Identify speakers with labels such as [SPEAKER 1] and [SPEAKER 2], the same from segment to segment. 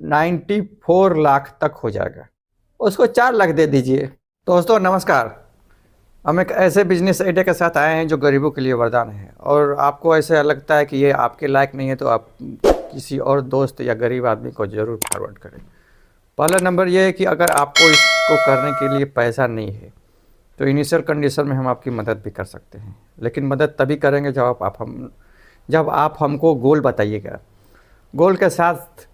[SPEAKER 1] 94 लाख तक हो जाएगा। उसको 4 लाख दे दीजिए। दोस्तों नमस्कार, हम एक ऐसे बिजनेस आइडिया के साथ आए हैं जो गरीबों के लिए वरदान है। और आपको ऐसा लगता है कि ये आपके लायक नहीं है तो आप किसी और दोस्त या गरीब आदमी को ज़रूर फॉरवर्ड करें। पहला नंबर ये है कि अगर आपको इसको करने के लिए पैसा नहीं है तो इनिशियल कंडीशन में हम आपकी मदद भी कर सकते हैं, लेकिन मदद तभी करेंगे जब आप हमको गोल बताइएगा। गोल के साथ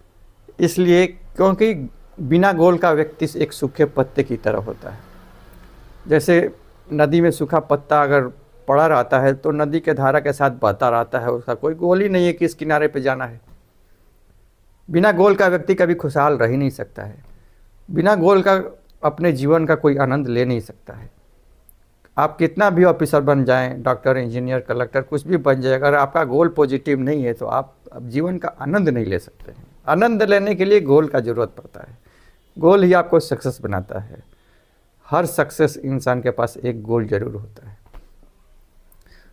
[SPEAKER 1] इसलिए क्योंकि बिना गोल का व्यक्ति एक सूखे पत्ते की तरह होता है। जैसे नदी में सूखा पत्ता अगर पड़ा रहता है तो नदी के धारा के साथ बहता रहता है, उसका कोई गोल ही नहीं है कि इस किनारे पे जाना है। बिना गोल का व्यक्ति कभी खुशहाल रह ही नहीं सकता है। बिना गोल का अपने जीवन का कोई आनंद ले नहीं सकता है। आप कितना भी ऑफिसर बन जाएं, डॉक्टर, इंजीनियर, कलेक्टर, कुछ भी बन जाए, अगर आपका गोल पॉजिटिव नहीं है तो आप अब जीवन का आनंद नहीं ले सकते हैं। आनंद लेने के लिए गोल का ज़रूरत पड़ता है। गोल ही आपको सक्सेस बनाता है। हर सक्सेस इंसान के पास एक गोल जरूर होता है।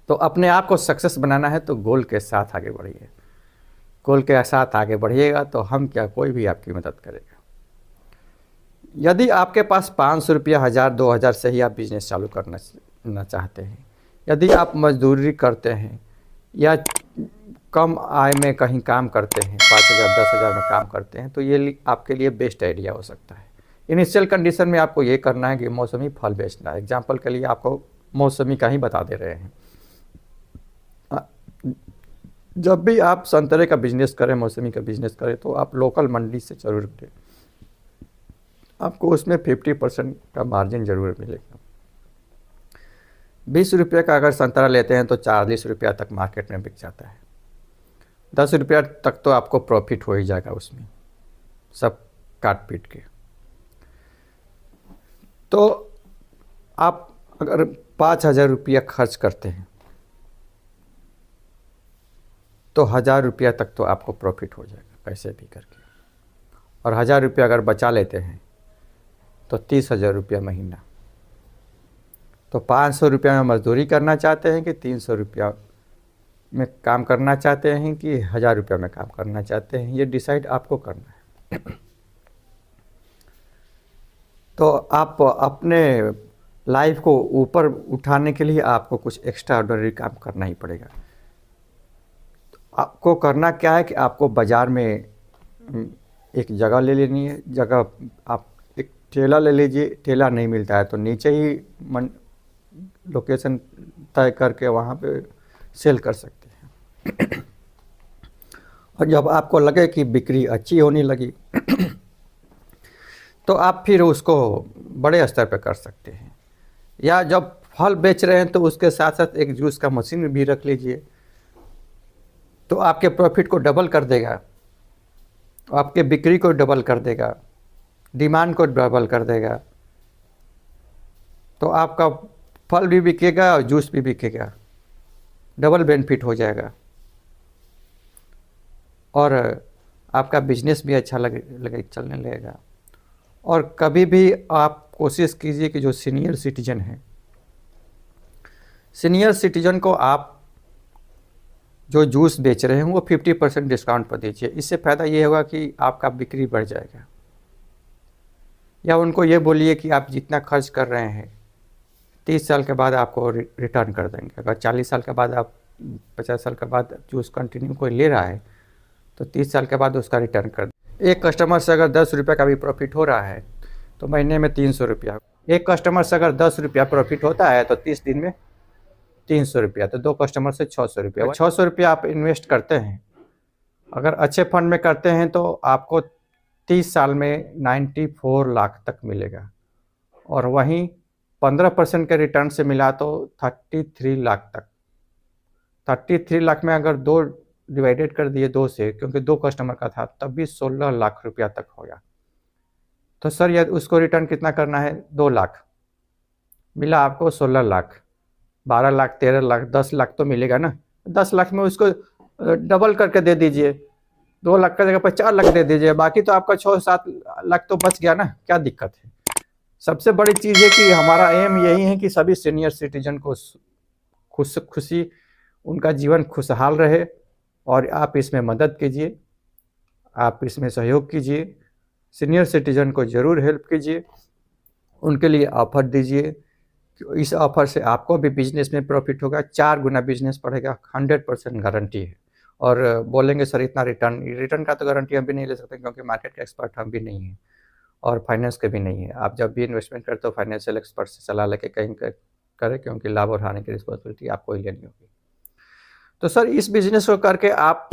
[SPEAKER 1] तो अपने आप को सक्सेस बनाना है तो गोल के साथ आगे बढ़िए। गोल के साथ आगे बढ़िएगा तो हम क्या, कोई भी आपकी मदद करेगा। यदि आपके पास 500 रुपया, 1000, 2000 से ही आप बिजनेस चालू करना चाहते हैं, यदि आप मजदूरी करते हैं या कम आय में कहीं काम करते हैं, 5000, 10,000 में काम करते हैं, तो ये आपके लिए बेस्ट आइडिया हो सकता है। इनिशियल कंडीशन में आपको ये करना है कि मौसमी फल बेचना है। एग्जाम्पल के लिए आपको मौसमी का ही बता दे रहे हैं। जब भी आप संतरे का बिजनेस करें, मौसमी का बिजनेस करें, तो आप लोकल मंडी से जरूर करें। आपको उसमें 50% का मार्जिन जरूर मिलेगा। 20 रुपये का अगर संतरा लेते हैं तो 40 रुपया तक मार्केट में बिक जाता है। 10 रुपया तक तो आपको प्रॉफिट हो ही जाएगा उसमें, सब काट पीट के। तो आप अगर 5000 रुपया खर्च करते हैं तो 1000 रुपया तक तो आपको प्रॉफिट हो जाएगा कैसे भी करके। और 1000 रुपया अगर बचा लेते हैं तो 30,000 रुपया महीना। तो 500 रुपया में मजदूरी करना चाहते हैं कि 300 रुपया में काम करना चाहते हैं कि 1000 रुपया में काम करना चाहते हैं, ये डिसाइड आपको करना है। तो आप अपने लाइफ को ऊपर उठाने के लिए आपको कुछ एक्स्ट्रा ऑर्डिनरी काम करना ही पड़ेगा। तो आपको करना क्या है कि आपको बाज़ार में एक जगह ले लेनी है। जगह आप एक ठेला ले लीजिए। ठेला नहीं मिलता है तो नीचे ही लोकेशन तय करके वहाँ पे सेल कर सकते हैं। और जब आपको लगे कि बिक्री अच्छी होने लगी तो आप फिर उसको बड़े स्तर पर कर सकते हैं। या जब फल बेच रहे हैं तो उसके साथ साथ एक जूस का मशीन भी रख लीजिए, तो आपके प्रॉफिट को डबल कर देगा, आपके बिक्री को डबल कर देगा, डिमांड को डबल कर देगा। तो आपका फल भी बिकेगा और जूस भी बिकेगा, डबल बेनिफिट हो जाएगा। और आपका बिजनेस भी अच्छा लगे चलने लगेगा। और कभी भी आप कोशिश कीजिए कि जो सीनियर सिटीजन हैं, सीनियर सिटीजन को आप जो जूस बेच रहे हैं वो 50% डिस्काउंट पर दीजिए। इससे फ़ायदा ये होगा कि आपका बिक्री बढ़ जाएगा। या उनको ये बोलिए कि आप जितना खर्च कर रहे हैं 30 साल के बाद आपको रिटर्न कर देंगे। अगर 40 साल के बाद आप 50 साल के बाद जूस कंटिन्यू कोई ले रहा है तो 30 साल के बाद उसका रिटर्न कर दें। एक कस्टमर से अगर 10 रुपये का भी प्रॉफिट हो रहा है तो महीने में 300 रुपया। एक कस्टमर से अगर 10 रुपया प्रॉफिट होता है तो 30 दिन में 300 रुपया, तो 2 कस्टमर से 600 रुपया। 600 रुपया आप इन्वेस्ट करते हैं, अगर अच्छे फंड में करते हैं तो आपको 30 साल में 94 लाख तक मिलेगा। और वहीं 15% के रिटर्न से मिला तो 33 लाख तक। 33 लाख में अगर 2 डिवाइडेड कर दिए 2 से, क्योंकि 2 कस्टमर का था, तब भी 16 लाख रुपया तक होगा। तो सर यदि उसको रिटर्न कितना करना है, 2 लाख मिला आपको, 16 लाख, 12 लाख, 13 लाख, 10 लाख तो मिलेगा ना। 10 लाख में उसको डबल करके दे दीजिए, 2 लाख का जगह पर 4 लाख दे दीजिए, बाकी तो आपका 6-7 लाख तो बच गया ना। क्या दिक्कत है। सबसे बड़ी चीज़ है कि हमारा एम यही है कि सभी सीनियर सिटीजन को खुशी उनका जीवन खुशहाल रहे, और आप इसमें मदद कीजिए। आप इसमें सहयोग कीजिए, सीनियर सिटीजन को ज़रूर हेल्प कीजिए, उनके लिए ऑफ़र दीजिए। इस ऑफ़र से आपको भी बिज़नेस में प्रॉफ़िट होगा, 4 गुना बिज़नेस बढ़ेगा, 100% गारंटी है। और बोलेंगे सर इतना रिटर्न का तो गारंटी हम भी नहीं ले सकते, क्योंकि मार्केट के एक्सपर्ट हम भी नहीं हैं और फाइनेंस के भी नहीं है। आप जब भी इन्वेस्टमेंट करते हो फाइनेंशियल एक्सपर्ट से सलाह लेके कहीं करें, क्योंकि लाभ और हानि की रिस्पॉन्सिबिलिटी आपको ही लेनी होगी। तो सर इस बिज़नेस को करके आप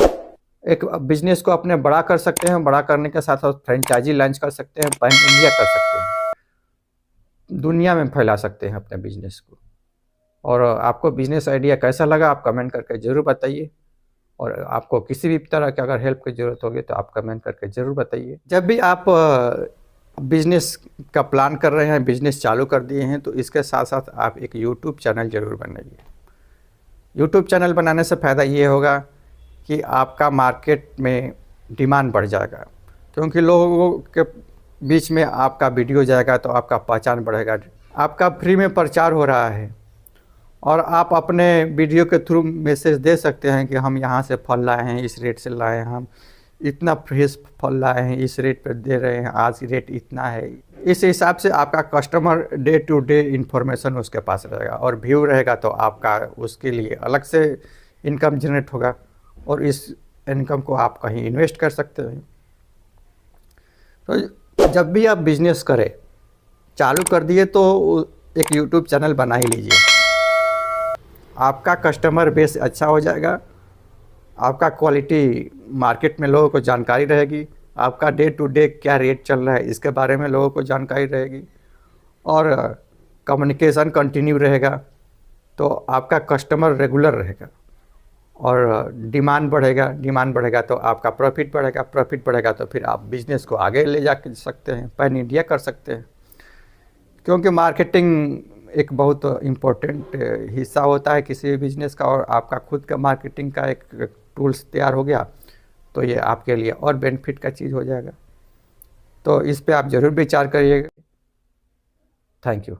[SPEAKER 1] एक बिज़नेस को अपने बड़ा कर सकते हैं, बड़ा करने के साथ साथ फ्रेंचाइजी लॉन्च कर सकते हैं, पैन इंडिया कर सकते हैं, दुनिया में फैला सकते हैं अपने बिज़नेस को। और आपको बिज़नेस आइडिया कैसा लगा आप कमेंट करके ज़रूर बताइए, और आपको किसी भी तरह की अगर हेल्प की ज़रूरत होगी तो आप कमेंट करके ज़रूर बताइए। जब भी आप बिज़नेस का प्लान कर रहे हैं, बिज़नेस चालू कर दिए हैं, तो इसके साथ साथ आप एक यूट्यूब चैनल ज़रूर बनाइए। यूट्यूब चैनल बनाने से फ़ायदा ये होगा कि आपका मार्केट में डिमांड बढ़ जाएगा, क्योंकि लोगों के बीच में आपका वीडियो जाएगा तो आपका पहचान बढ़ेगा। आपका फ्री में प्रचार हो रहा है और आप अपने वीडियो के थ्रू मैसेज दे सकते हैं कि हम यहाँ से फल लाए हैं, इस रेट से लाए हैं, हम इतना फ्रेश फल लाए हैं, इस रेट पर दे रहे हैं, आज रेट इतना है। इस हिसाब से आपका customer day to day information उसके पास रहेगा, और व्यू रहेगा तो आपका उसके लिए अलग से इनकम जनरेट होगा, और इस इनकम को आप कहीं इन्वेस्ट कर सकते हैं। तो जब भी आप बिज़नेस करें, चालू कर दिए तो एक यूट्यूब चैनल बना ही लीजिए। आपका कस्टमर बेस अच्छा हो जाएगा, आपका क्वालिटी मार्केट में लोगों को जानकारी रहेगी, आपका डे टू डे क्या रेट चल रहा है इसके बारे में लोगों को जानकारी रहेगी, और कम्युनिकेशन कंटिन्यू रहेगा, तो आपका कस्टमर रेगुलर रहेगा और डिमांड बढ़ेगा तो आपका प्रॉफिट बढ़ेगा तो फिर आप बिज़नेस को आगे ले जा सकते हैं, पैन इंडिया कर सकते हैं। क्योंकि मार्केटिंग एक बहुत इम्पोर्टेंट हिस्सा होता है किसी भी बिज़नेस का, और आपका खुद का मार्केटिंग का एक टूल्स तैयार हो गया तो ये आपके लिए और बेनिफिट का चीज़ हो जाएगा। तो इस पे आप ज़रूर विचार करिएगा। Thank you.